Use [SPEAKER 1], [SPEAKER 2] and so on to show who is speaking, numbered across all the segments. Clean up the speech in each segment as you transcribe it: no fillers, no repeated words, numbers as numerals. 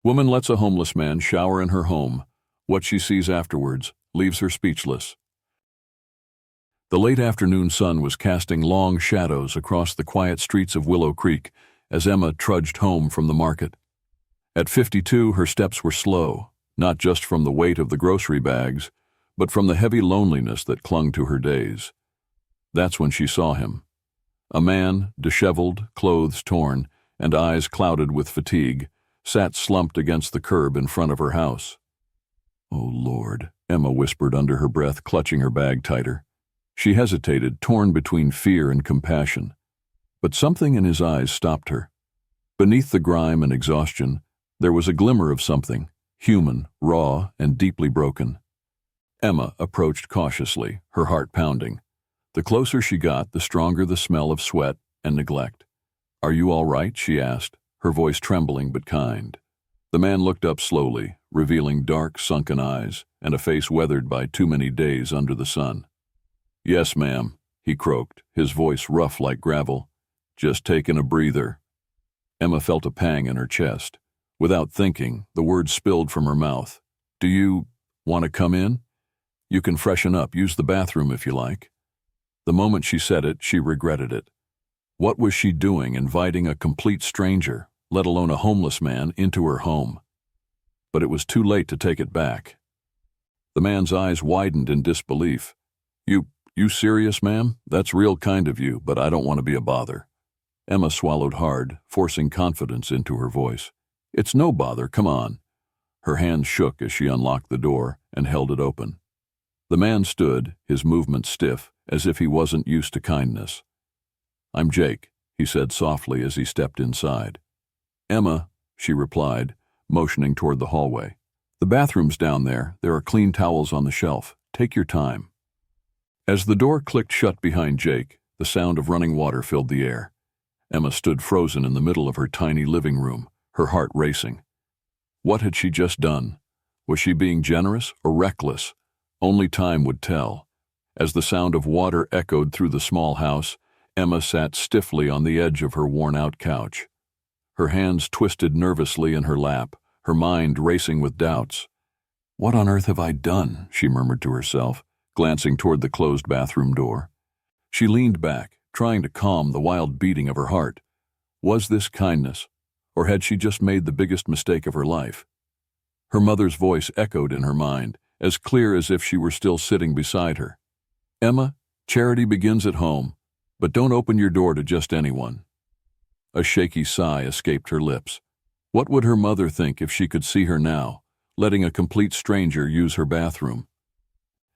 [SPEAKER 1] Woman lets a homeless man shower in her home. What she sees afterwards leaves her speechless. The late afternoon sun was casting long shadows across the quiet streets of Willow Creek as Emma trudged home from the market. At 52, her steps were slow, not just from the weight of the grocery bags, but from the heavy loneliness that clung to her days. That's when she saw him. A man, disheveled, clothes torn, and eyes clouded with fatigue, sat slumped against the curb in front of her house. "Oh, Lord," Emma whispered under her breath, clutching her bag tighter. She hesitated, torn between fear and compassion. But something in his eyes stopped her. Beneath the grime and exhaustion, there was a glimmer of something, human, raw, and deeply broken. Emma approached cautiously, her heart pounding. The closer she got, the stronger the smell of sweat and neglect. "Are you all right?" she asked, her voice trembling but kind. The man looked up slowly, revealing dark, sunken eyes and a face weathered by too many days under the sun. "Yes, ma'am," he croaked, his voice rough like gravel. "Just taking a breather." Emma felt a pang in her chest. Without thinking, the words spilled from her mouth. "Do you want to come in? You can freshen up, use the bathroom if you like." The moment she said it, she regretted it. What was she doing inviting a complete stranger, let alone a homeless man, into her home? But it was too late to take it back. The man's eyes widened in disbelief. You serious, ma'am? That's real kind of you, but I don't want to be a bother." Emma swallowed hard, forcing confidence into her voice. "It's no bother, come on." Her hands shook as she unlocked the door and held it open. The man stood, his movements stiff, as if he wasn't used to kindness. "I'm Jake," he said softly as he stepped inside. "Emma," she replied, motioning toward the hallway. "The bathroom's down there. There are clean towels on the shelf. Take your time." As the door clicked shut behind Jake, the sound of running water filled the air. Emma stood frozen in the middle of her tiny living room, her heart racing. What had she just done? Was she being generous or reckless? Only time would tell. As the sound of water echoed through the small house, Emma sat stiffly on the edge of her worn-out couch. Her hands twisted nervously in her lap, her mind racing with doubts. "What on earth have I done?" she murmured to herself, glancing toward the closed bathroom door. She leaned back, trying to calm the wild beating of her heart. Was this kindness, or had she just made the biggest mistake of her life? Her mother's voice echoed in her mind, as clear as if she were still sitting beside her. "Emma, charity begins at home, but don't open your door to just anyone." A shaky sigh escaped her lips. What would her mother think if she could see her now, letting a complete stranger use her bathroom?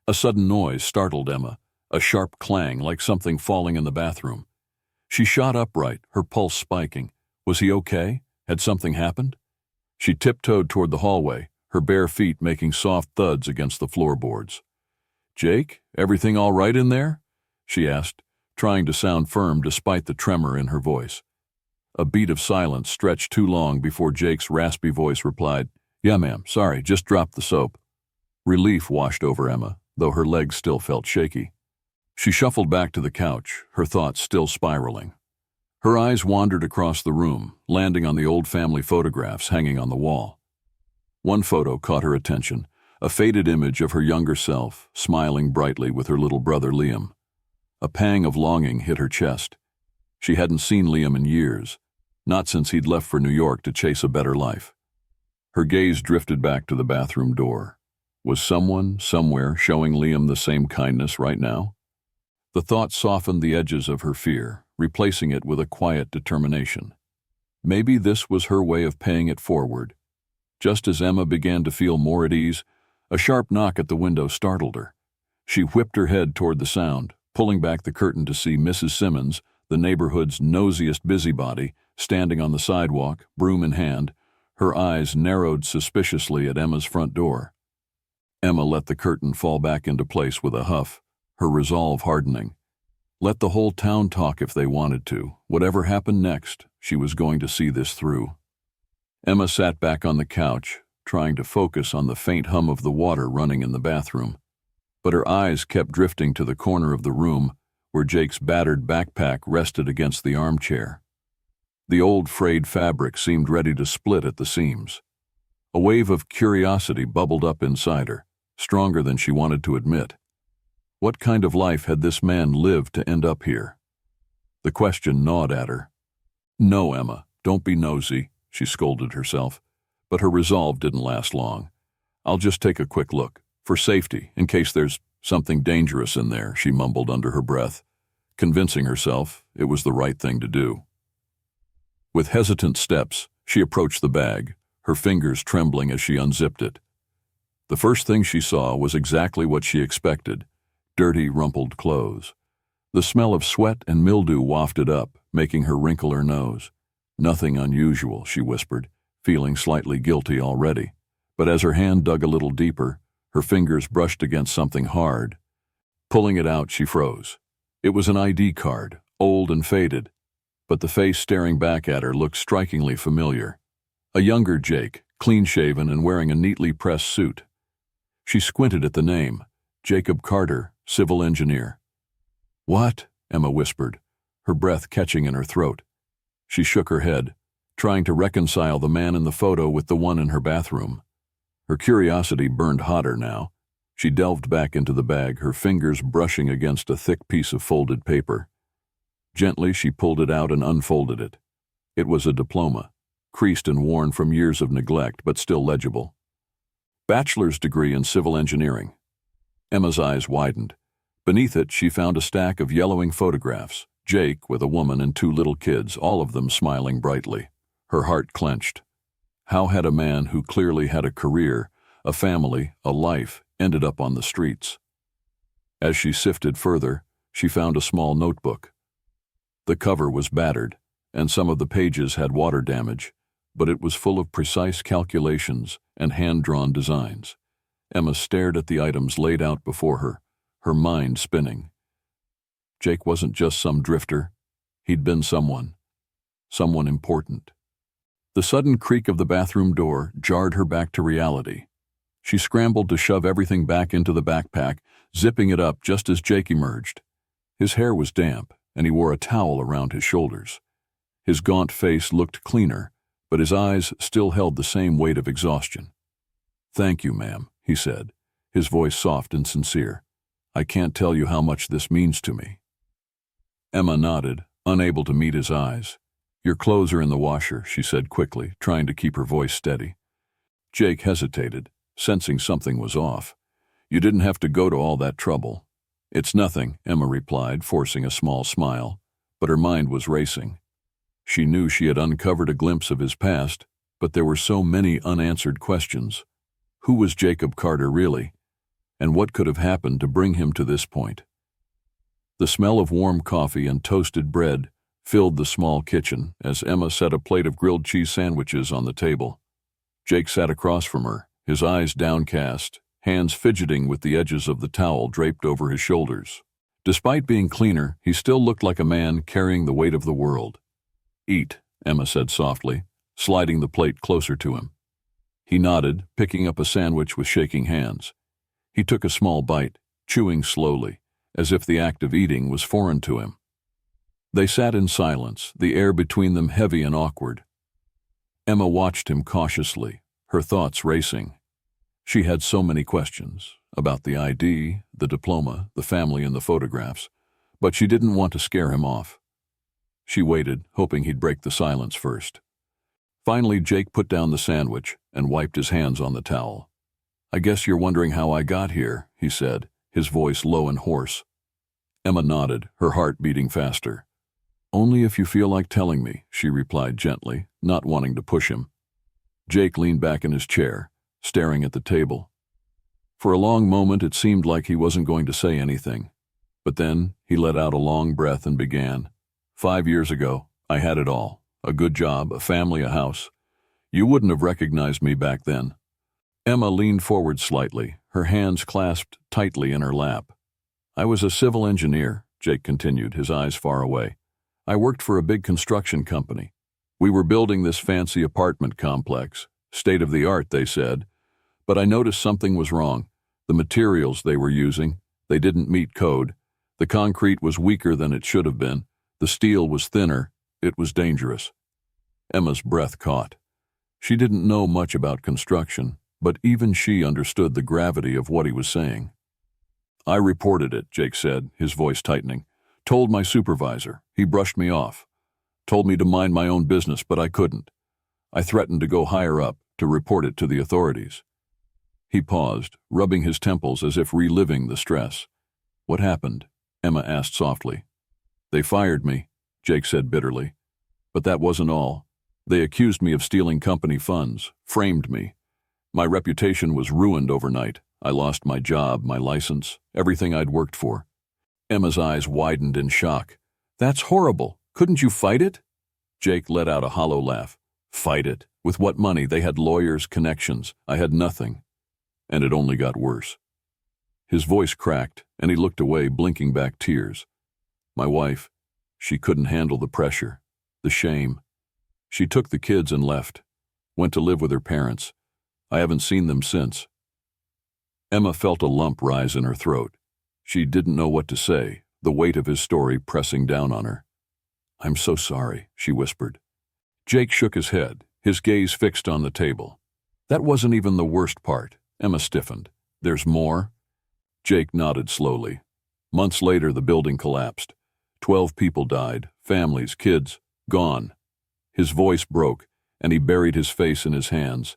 [SPEAKER 1] A sudden noise startled Emma, a sharp clang like something falling in the bathroom. She shot upright, her pulse spiking. Was he okay? Had something happened? She tiptoed toward the hallway, her bare feet making soft thuds against the floorboards. "Jake, everything all right in there?" she asked, trying to sound firm despite the tremor in her voice. A beat of silence stretched too long before Jake's raspy voice replied, "Yeah, ma'am, sorry, just dropped the soap." Relief washed over Emma, though her legs still felt shaky. She shuffled back to the couch, her thoughts still spiraling. Her eyes wandered across the room, landing on the old family photographs hanging on the wall. One photo caught her attention, a faded image of her younger self, smiling brightly with her little brother Liam. A pang of longing hit her chest. She hadn't seen Liam in years, not since he'd left for New York to chase a better life. Her gaze drifted back to the bathroom door. Was someone, somewhere, showing Liam the same kindness right now? The thought softened the edges of her fear, replacing it with a quiet determination. Maybe this was her way of paying it forward. Just as Emma began to feel more at ease, a sharp knock at the window startled her. She whipped her head toward the sound, pulling back the curtain to see Mrs. Simmons, the neighborhood's nosiest busybody, standing on the sidewalk, broom in hand, her eyes narrowed suspiciously at Emma's front door. Emma let the curtain fall back into place with a huff, her resolve hardening. Let the whole town talk if they wanted to. Whatever happened next, she was going to see this through. Emma sat back on the couch, trying to focus on the faint hum of the water running in the bathroom. But her eyes kept drifting to the corner of the room where Jake's battered backpack rested against the armchair. The old frayed fabric seemed ready to split at the seams. A wave of curiosity bubbled up inside her, stronger than she wanted to admit. What kind of life had this man lived to end up here? The question gnawed at her. "No, Emma, don't be nosy," she scolded herself, but her resolve didn't last long. "I'll just take a quick look, for safety, in case there's something dangerous in there," she mumbled under her breath, convincing herself it was the right thing to do. With hesitant steps, she approached the bag, her fingers trembling as she unzipped it. The first thing she saw was exactly what she expected: dirty, rumpled clothes. The smell of sweat and mildew wafted up, making her wrinkle her nose. "Nothing unusual," she whispered, feeling slightly guilty already. But as her hand dug a little deeper, her fingers brushed against something hard. Pulling it out, she froze. It was an ID card, old and faded, but the face staring back at her looked strikingly familiar. A younger Jake, clean-shaven and wearing a neatly pressed suit. She squinted at the name: Jacob Carter, civil engineer. "What?" Emma whispered, her breath catching in her throat. She shook her head, trying to reconcile the man in the photo with the one in her bathroom. Her curiosity burned hotter now. She delved back into the bag, her fingers brushing against a thick piece of folded paper. Gently, she pulled it out and unfolded it. It was a diploma, creased and worn from years of neglect, but still legible. Bachelor's degree in civil engineering. Emma's eyes widened. Beneath it, she found a stack of yellowing photographs, Jake with a woman and 2 little kids, all of them smiling brightly. Her heart clenched. How had a man who clearly had a career, a family, a life, ended up on the streets? As she sifted further, she found a small notebook. The cover was battered, and some of the pages had water damage, but it was full of precise calculations and hand-drawn designs. Emma stared at the items laid out before her, her mind spinning. Jake wasn't just some drifter. He'd been someone important. The sudden creak of the bathroom door jarred her back to reality. She scrambled to shove everything back into the backpack, zipping it up just as Jake emerged. His hair was damp, and he wore a towel around his shoulders. His gaunt face looked cleaner, but his eyes still held the same weight of exhaustion. "Thank you, ma'am," he said, his voice soft and sincere. "I can't tell you how much this means to me." Emma nodded, unable to meet his eyes. "Your clothes are in the washer," she said quickly, trying to keep her voice steady. Jake hesitated, sensing something was off. "You didn't have to go to all that trouble." "It's nothing," Emma replied, forcing a small smile, but her mind was racing. She knew she had uncovered a glimpse of his past, but there were so many unanswered questions. Who was Jacob Carter really? And what could have happened to bring him to this point? The smell of warm coffee and toasted bread filled the small kitchen as Emma set a plate of grilled cheese sandwiches on the table. Jake sat across from her, his eyes downcast, hands fidgeting with the edges of the towel draped over his shoulders. Despite being cleaner, he still looked like a man carrying the weight of the world. "Eat," Emma said softly, sliding the plate closer to him. He nodded, picking up a sandwich with shaking hands. He took a small bite, chewing slowly, as if the act of eating was foreign to him. They sat in silence, the air between them heavy and awkward. Emma watched him cautiously, her thoughts racing. She had so many questions about the ID, the diploma, the family, and the photographs, but she didn't want to scare him off. She waited, hoping he'd break the silence first. Finally, Jake put down the sandwich and wiped his hands on the towel. "I guess you're wondering how I got here," he said, his voice low and hoarse. Emma nodded, her heart beating faster. "Only if you feel like telling me," she replied gently, not wanting to push him. Jake leaned back in his chair, staring at the table. For a long moment it seemed like he wasn't going to say anything, but then he let out a long breath and began. "5 years ago, I had it all. A good job, a family, a house. You wouldn't have recognized me back then." Emma leaned forward slightly, her hands clasped tightly in her lap. "I was a civil engineer," Jake continued, his eyes far away. "I worked for a big construction company. We were building this fancy apartment complex, state-of-the-art, they said, but I noticed something was wrong. The materials they were using, they didn't meet code. The concrete was weaker than it should have been. The steel was thinner. It was dangerous." Emma's breath caught. She didn't know much about construction, but even she understood the gravity of what he was saying. "I reported it," Jake said, his voice tightening. "Told my supervisor. He brushed me off. Told me to mind my own business, but I couldn't. I threatened to go higher up, to report it to the authorities." He paused, rubbing his temples as if reliving the stress. "What happened?" Emma asked softly. "They fired me," Jake said bitterly. "But that wasn't all. They accused me of stealing company funds, framed me. My reputation was ruined overnight. I lost my job, my license, everything I'd worked for." Emma's eyes widened in shock. "That's horrible. Couldn't you fight it?" Jake let out a hollow laugh. "Fight it? With what money? They had lawyers, connections. I had nothing. And it only got worse." His voice cracked, and he looked away, blinking back tears. "My wife, she couldn't handle the pressure, the shame. She took the kids and left, went to live with her parents. I haven't seen them since." Emma felt a lump rise in her throat. She didn't know what to say, the weight of his story pressing down on her. "I'm so sorry," she whispered. Jake shook his head, his gaze fixed on the table. "That wasn't even the worst part." Emma stiffened. "There's more?" Jake nodded slowly. Months later, the building collapsed. 12 people died, families, kids, gone. His voice broke, and he buried his face in his hands.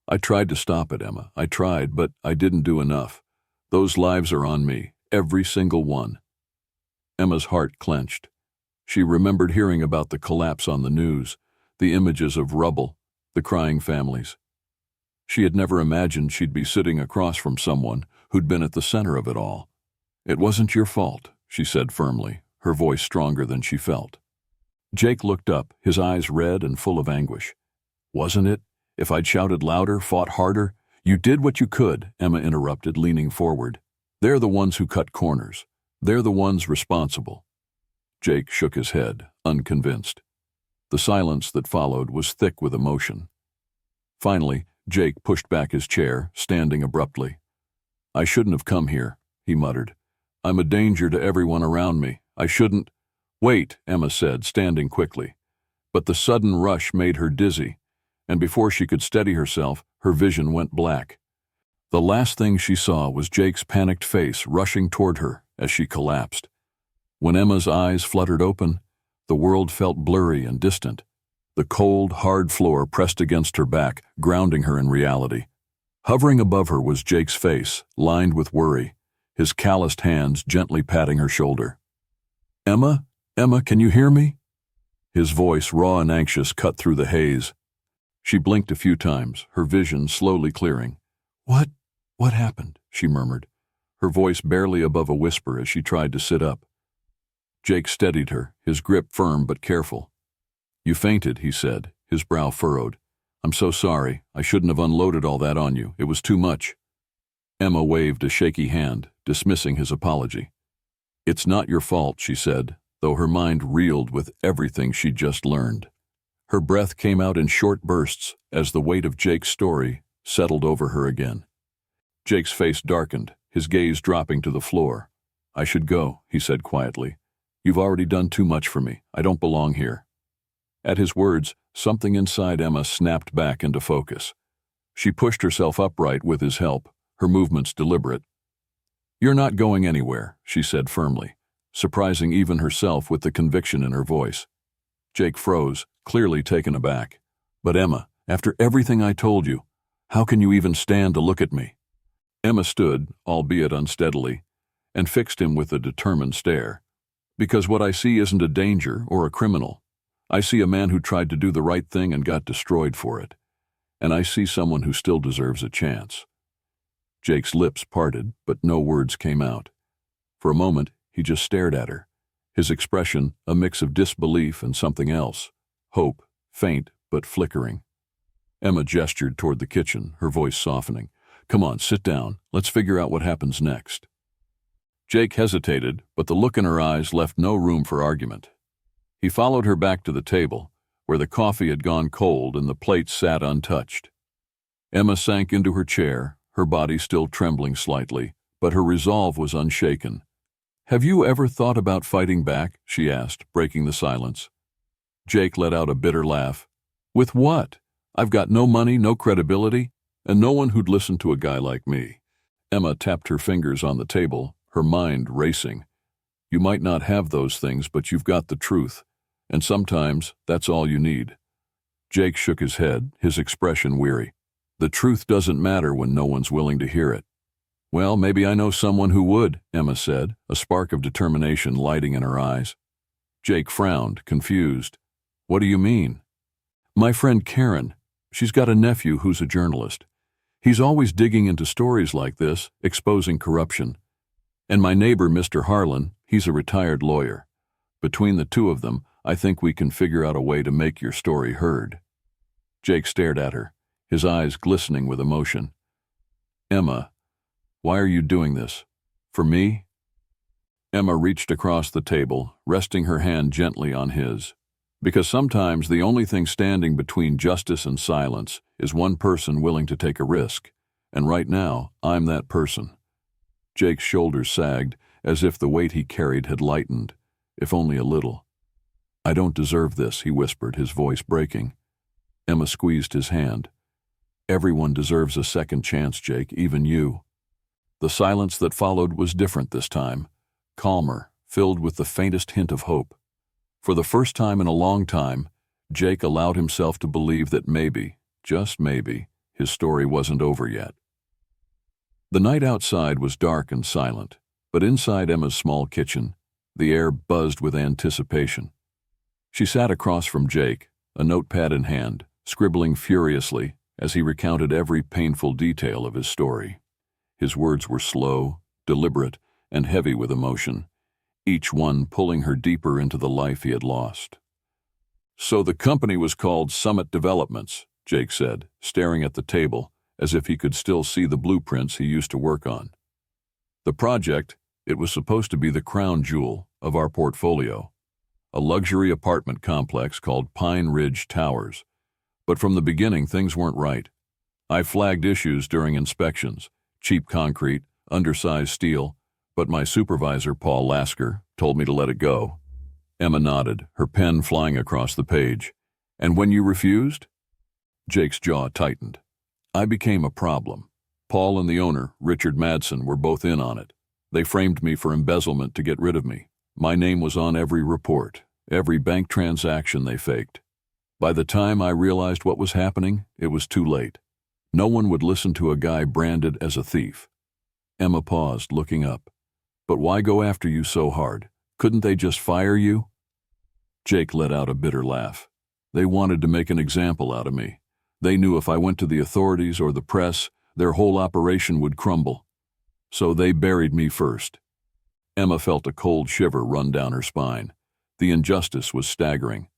[SPEAKER 1] "I tried to stop it, Emma. I tried, but I didn't do enough. Those lives are on me, every single one." Emma's heart clenched. She remembered hearing about the collapse on the news, the images of rubble, the crying families. She had never imagined she'd be sitting across from someone who'd been at the center of it all. "It wasn't your fault," she said firmly, her voice stronger than she felt. Jake looked up, his eyes red and full of anguish. "Wasn't it? If I'd shouted louder, fought harder—" "You did what you could," Emma interrupted, leaning forward. "They're the ones who cut corners. They're the ones responsible." Jake shook his head, unconvinced. The silence that followed was thick with emotion. Finally, Jake pushed back his chair, standing abruptly. "I shouldn't have come here," he muttered. "I'm a danger to everyone around me. I shouldn't—" "Wait," Emma said, standing quickly. But the sudden rush made her dizzy, and before she could steady herself, her vision went black. The last thing she saw was Jake's panicked face rushing toward her as she collapsed. When Emma's eyes fluttered open, the world felt blurry and distant. The cold, hard floor pressed against her back, grounding her in reality. Hovering above her was Jake's face, lined with worry, his calloused hands gently patting her shoulder. "Emma? Emma, can you hear me?" His voice, raw and anxious, cut through the haze. She blinked a few times, her vision slowly clearing. What happened?" she murmured, her voice barely above a whisper as she tried to sit up. Jake steadied her, his grip firm but careful. "You fainted," he said, his brow furrowed. "I'm so sorry. I shouldn't have unloaded all that on you. It was too much." Emma waved a shaky hand, dismissing his apology. "It's not your fault," she said, though her mind reeled with everything she'd just learned. Her breath came out in short bursts as the weight of Jake's story settled over her again. Jake's face darkened, his gaze dropping to the floor. "I should go," he said quietly. "You've already done too much for me. I don't belong here." At his words, something inside Emma snapped back into focus. She pushed herself upright with his help, her movements deliberate. "You're not going anywhere," she said firmly, surprising even herself with the conviction in her voice. Jake froze, clearly taken aback. "But Emma, after everything I told you, how can you even stand to look at me?" Emma stood, albeit unsteadily, and fixed him with a determined stare. "Because what I see isn't a danger or a criminal. I see a man who tried to do the right thing and got destroyed for it. And I see someone who still deserves a chance." Jake's lips parted, but no words came out. For a moment, he just stared at her, his expression a mix of disbelief and something else, hope, faint but flickering. Emma gestured toward the kitchen, her voice softening. "Come on, sit down. Let's figure out what happens next." Jake hesitated, but the look in her eyes left no room for argument. He followed her back to the table, where the coffee had gone cold and the plates sat untouched. Emma sank into her chair, her body still trembling slightly, but her resolve was unshaken. "Have you ever thought about fighting back?" she asked, breaking the silence. Jake let out a bitter laugh. "With what? I've got no money, no credibility, and no one who'd listen to a guy like me." Emma tapped her fingers on the table, her mind racing. "You might not have those things, but you've got the truth, and sometimes that's all you need." Jake shook his head, his expression weary. "The truth doesn't matter when no one's willing to hear it." "Well, maybe I know someone who would," Emma said, a spark of determination lighting in her eyes. Jake frowned, confused. "What do you mean?" "My friend Karen. She's got a nephew who's a journalist. He's always digging into stories like this, exposing corruption. And my neighbor, Mr. Harlan, he's a retired lawyer. Between the two of them, I think we can figure out a way to make your story heard." Jake stared at her, his eyes glistening with emotion. "Emma, why are you doing this? For me?" Emma reached across the table, resting her hand gently on his. "Because sometimes the only thing standing between justice and silence is one person willing to take a risk, and right now, I'm that person." Jake's shoulders sagged, as if the weight he carried had lightened, if only a little. "I don't deserve this," he whispered, his voice breaking. Emma squeezed his hand. "Everyone deserves a second chance, Jake, even you." The silence that followed was different this time, calmer, filled with the faintest hint of hope. For the first time in a long time, Jake allowed himself to believe that maybe, just maybe, his story wasn't over yet. The night outside was dark and silent, but inside Emma's small kitchen, the air buzzed with anticipation. She sat across from Jake, a notepad in hand, scribbling furiously as he recounted every painful detail of his story. His words were slow, deliberate, and heavy with emotion, each one pulling her deeper into the life he had lost. "So the company was called Summit Developments," Jake said, staring at the table as if he could still see the blueprints he used to work on. "The project, it was supposed to be the crown jewel of our portfolio, a luxury apartment complex called Pine Ridge Towers. But from the beginning, things weren't right. I flagged issues during inspections, cheap concrete, undersized steel, but my supervisor, Paul Lasker, told me to let it go." Emma nodded, her pen flying across the page. "And when you refused?" Jake's jaw tightened. "I became a problem. Paul and the owner, Richard Madsen, were both in on it. They framed me for embezzlement to get rid of me. My name was on every report, every bank transaction they faked. By the time I realized what was happening, it was too late. No one would listen to a guy branded as a thief." Emma paused, looking up. "But why go after you so hard? Couldn't they just fire you?" Jake let out a bitter laugh. "They wanted to make an example out of me. They knew if I went to the authorities or the press, their whole operation would crumble. So they buried me first." Emma felt a cold shiver run down her spine. The injustice was staggering.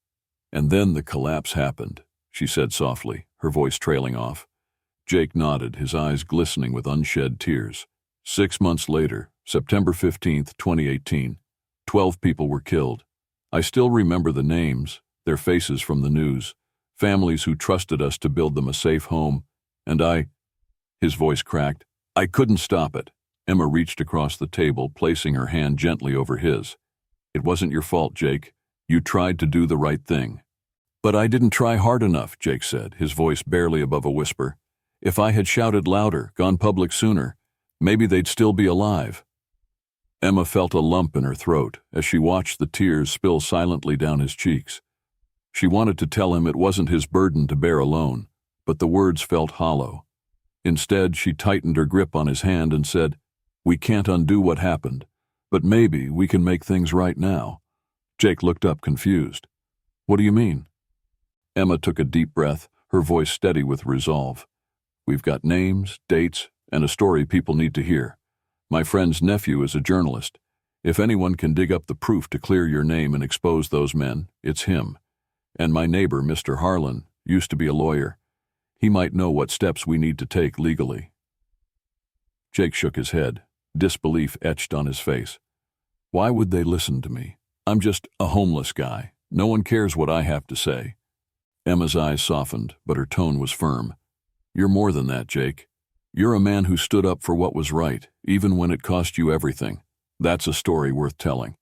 [SPEAKER 1] "And then the collapse happened," she said softly, her voice trailing off. Jake nodded, his eyes glistening with unshed tears. 6 months later, September 15th, 2018, 12 people were killed. I still remember the names, their faces from the news, families who trusted us to build them a safe home, and his voice cracked. "I couldn't stop it." Emma reached across the table, placing her hand gently over his. "It wasn't your fault, Jake. You tried to do the right thing." "But I didn't try hard enough," Jake said, his voice barely above a whisper. "If I had shouted louder, gone public sooner, maybe they'd still be alive." Emma felt a lump in her throat as she watched the tears spill silently down his cheeks. She wanted to tell him it wasn't his burden to bear alone, but the words felt hollow. Instead, she tightened her grip on his hand and said, "We can't undo what happened, but maybe we can make things right now." Jake looked up confused. "What do you mean?" Emma took a deep breath, her voice steady with resolve. "We've got names, dates, and a story people need to hear. My friend's nephew is a journalist. If anyone can dig up the proof to clear your name and expose those men, it's him. And my neighbor, Mr. Harlan, used to be a lawyer. He might know what steps we need to take legally." Jake shook his head, disbelief etched on his face. "Why would they listen to me? I'm just a homeless guy. No one cares what I have to say." Emma's eyes softened, but her tone was firm. "You're more than that, Jake. You're a man who stood up for what was right, even when it cost you everything. That's a story worth telling."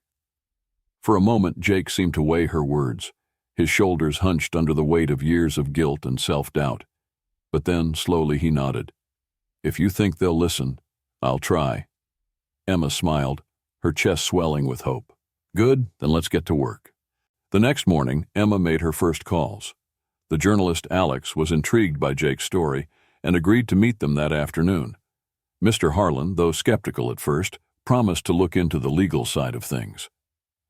[SPEAKER 1] For a moment, Jake seemed to weigh her words. his shoulders hunched under the weight of years of guilt and self-doubt. But then, slowly, he nodded. "If you think they'll listen, I'll try." Emma smiled, her chest swelling with hope. "Good, then let's get to work." The next morning, Emma made her first calls. The journalist Alex was intrigued by Jake's story and agreed to meet them that afternoon. Mr. Harlan, though skeptical at first, promised to look into the legal side of things.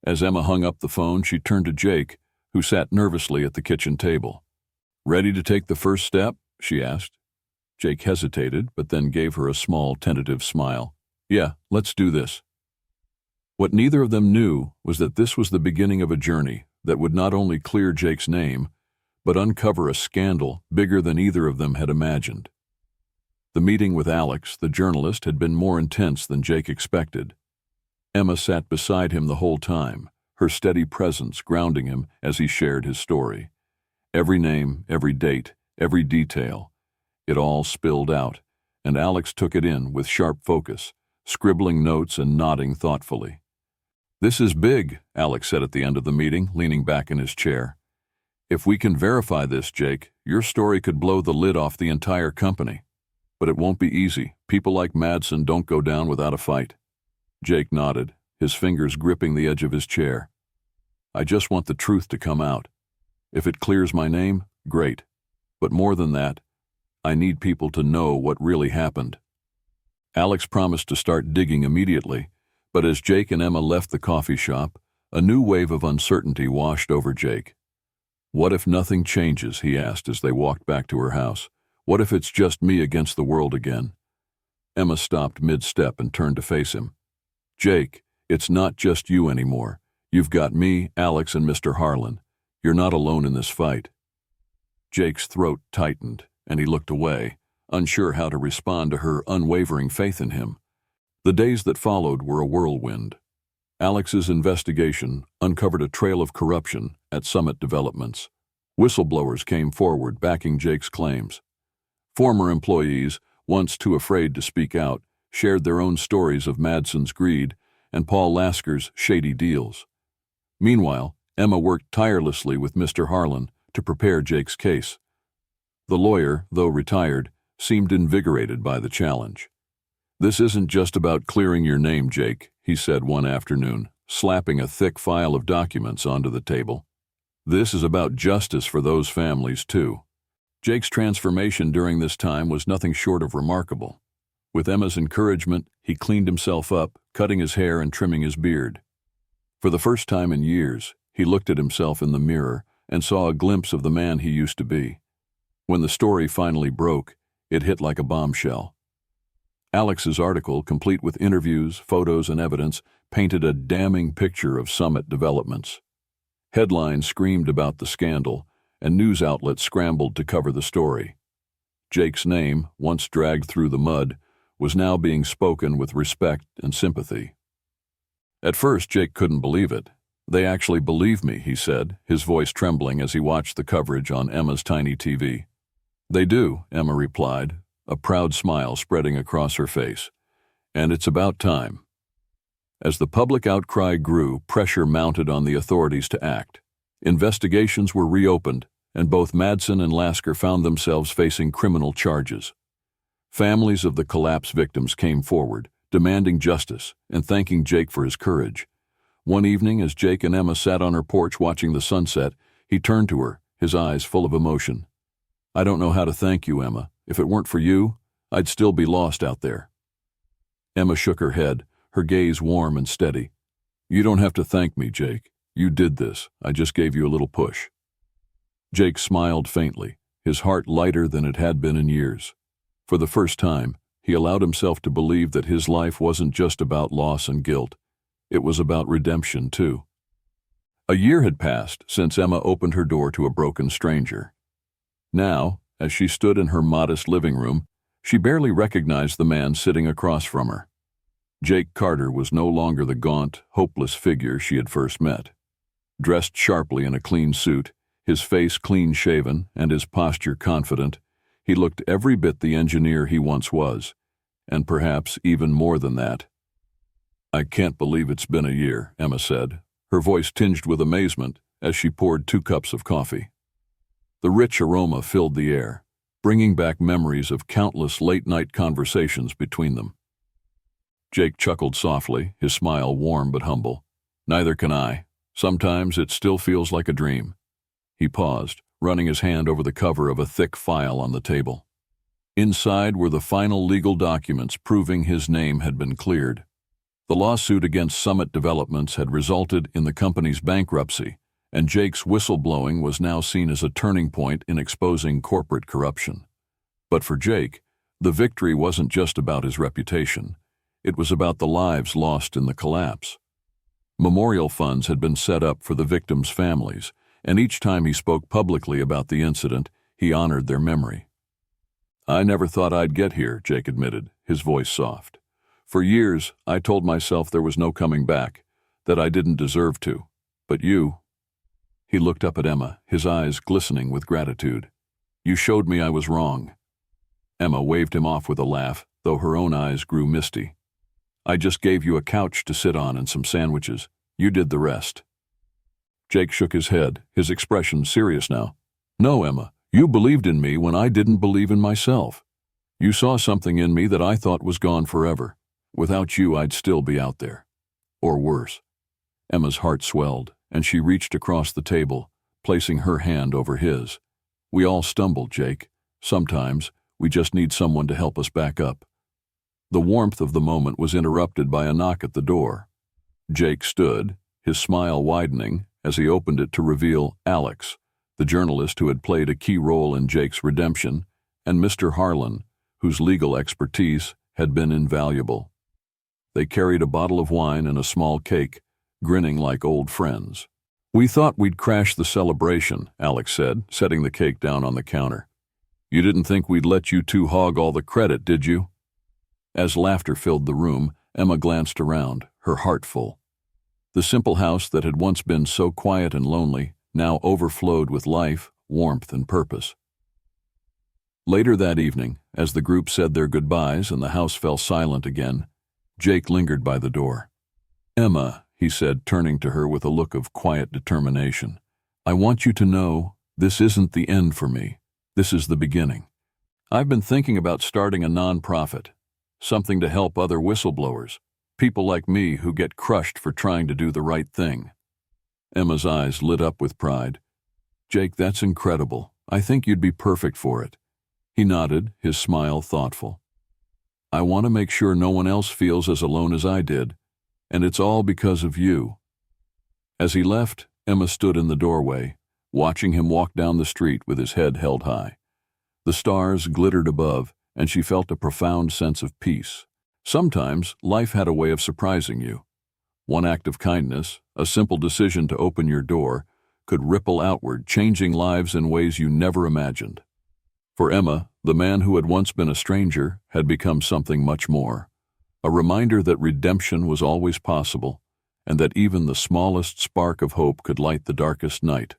[SPEAKER 1] As Emma hung up the phone, she turned to Jake, who sat nervously at the kitchen table. "Ready to take the first step?" she asked. Jake hesitated, but then gave her a small, tentative smile. "Yeah, let's do this." What neither of them knew was that this was the beginning of a journey that would not only clear Jake's name, but uncover a scandal bigger than either of them had imagined. The meeting with Alex, the journalist, had been more intense than Jake expected. Emma sat beside him the whole time, her steady presence grounding him as he shared his story. Every name, every date, every detail, it all spilled out, and Alex took it in with sharp focus, scribbling notes and nodding thoughtfully. "This is big," Alex said at the end of the meeting, leaning back in his chair. "If we can verify this, Jake, your story could blow the lid off the entire company. But it won't be easy. People like Madsen don't go down without a fight." Jake nodded, his fingers gripping the edge of his chair. "I just want the truth to come out. If it clears my name, great. But more than that, I need people to know what really happened." Alex promised to start digging immediately, but as Jake and Emma left the coffee shop, a new wave of uncertainty washed over Jake. "What if nothing changes?" he asked as they walked back to her house. "What if it's just me against the world again?" Emma stopped mid-step and turned to face him. "Jake, it's not just you anymore. You've got me, Alex, and Mr. Harlan. You're not alone in this fight." Jake's throat tightened, and he looked away, unsure how to respond to her unwavering faith in him. The days that followed were a whirlwind. Alex's investigation uncovered a trail of corruption at Summit Developments. Whistleblowers came forward backing Jake's claims. Former employees, once too afraid to speak out, shared their own stories of Madsen's greed and Paul Lasker's shady deals. Meanwhile, Emma worked tirelessly with Mr. Harlan to prepare Jake's case. The lawyer, though retired, seemed invigorated by the challenge. "This isn't just about clearing your name, Jake," he said one afternoon, slapping a thick file of documents onto the table. "This is about justice for those families, too." Jake's transformation during this time was nothing short of remarkable. With Emma's encouragement, he cleaned himself up, cutting his hair and trimming his beard. For the first time in years, he looked at himself in the mirror and saw a glimpse of the man he used to be. When the story finally broke, it hit like a bombshell. Alex's article, complete with interviews, photos, and evidence, painted a damning picture of Summit Developments. Headlines screamed about the scandal, and news outlets scrambled to cover the story. Jake's name, once dragged through the mud, was now being spoken with respect and sympathy. At first, Jake couldn't believe it. "They actually believe me," he said, his voice trembling as he watched the coverage on Emma's tiny TV. "They do," Emma replied, a proud smile spreading across her face. "And it's about time." As the public outcry grew, pressure mounted on the authorities to act. Investigations were reopened, and both Madsen and Lasker found themselves facing criminal charges. Families of the collapse victims came forward, demanding justice and thanking Jake for his courage. One evening, as Jake and Emma sat on her porch watching the sunset, he turned to her, his eyes full of emotion. "I don't know how to thank you, Emma. If it weren't for you, I'd still be lost out there." Emma shook her head, her gaze warm and steady. "You don't have to thank me, Jake. You did this. I just gave you a little push." Jake smiled faintly, his heart lighter than it had been in years. For the first time, he allowed himself to believe that his life wasn't just about loss and guilt. It was about redemption, too. A year had passed since Emma opened her door to a broken stranger. Now, as she stood in her modest living room, she barely recognized the man sitting across from her. Jake Carter was no longer the gaunt, hopeless figure she had first met. Dressed sharply in a clean suit, his face clean-shaven and his posture confident, he looked every bit the engineer he once was, and perhaps even more than that. "I can't believe it's been a year," Emma said, her voice tinged with amazement, as she poured 2 cups of coffee. The rich aroma filled the air, bringing back memories of countless late-night conversations between them. Jake chuckled softly, his smile warm but humble. "Neither can I. Sometimes it still feels like a dream." He paused, running his hand over the cover of a thick file on the table. Inside were the final legal documents proving his name had been cleared. The lawsuit against Summit Developments had resulted in the company's bankruptcy, and Jake's whistleblowing was now seen as a turning point in exposing corporate corruption. But for Jake, the victory wasn't just about his reputation. It was about the lives lost in the collapse. Memorial funds had been set up for the victims' families, and each time he spoke publicly about the incident, he honored their memory. "I never thought I'd get here," Jake admitted, his voice soft. "For years, I told myself there was no coming back, that I didn't deserve to. But you—" He looked up at Emma, his eyes glistening with gratitude. "You showed me I was wrong." Emma waved him off with a laugh, though her own eyes grew misty. "I just gave you a couch to sit on and some sandwiches. You did the rest." Jake shook his head, his expression serious now. "No, Emma, you believed in me when I didn't believe in myself. You saw something in me that I thought was gone forever. Without you, I'd still be out there. Or worse." Emma's heart swelled, and she reached across the table, placing her hand over his. "We all stumble, Jake. Sometimes we just need someone to help us back up." The warmth of the moment was interrupted by a knock at the door. Jake stood, his smile widening, as he opened it to reveal Alex, the journalist who had played a key role in Jake's redemption, and Mr. Harlan, whose legal expertise had been invaluable. They carried a bottle of wine and a small cake, grinning like old friends. "We thought we'd crash the celebration," Alex said, setting the cake down on the counter. "You didn't think we'd let you two hog all the credit, did you?" As laughter filled the room, Emma glanced around, her heart full. The simple house that had once been so quiet and lonely now overflowed with life, warmth, and purpose. Later that evening, as the group said their goodbyes and the house fell silent again, Jake lingered by the door. "Emma," he said, turning to her with a look of quiet determination, "I want you to know this isn't the end for me. This is the beginning. I've been thinking about starting a nonprofit, something to help other whistleblowers, people like me who get crushed for trying to do the right thing." Emma's eyes lit up with pride. "Jake, that's incredible. I think you'd be perfect for it." He nodded, his smile thoughtful. "I want to make sure no one else feels as alone as I did, and it's all because of you." As he left, Emma stood in the doorway, watching him walk down the street with his head held high. The stars glittered above, and she felt a profound sense of peace. Sometimes life had a way of surprising you. One act of kindness, a simple decision to open your door, could ripple outward, changing lives in ways you never imagined. For Emma, the man who had once been a stranger had become something much more, a reminder that redemption was always possible, and that even the smallest spark of hope could light the darkest night.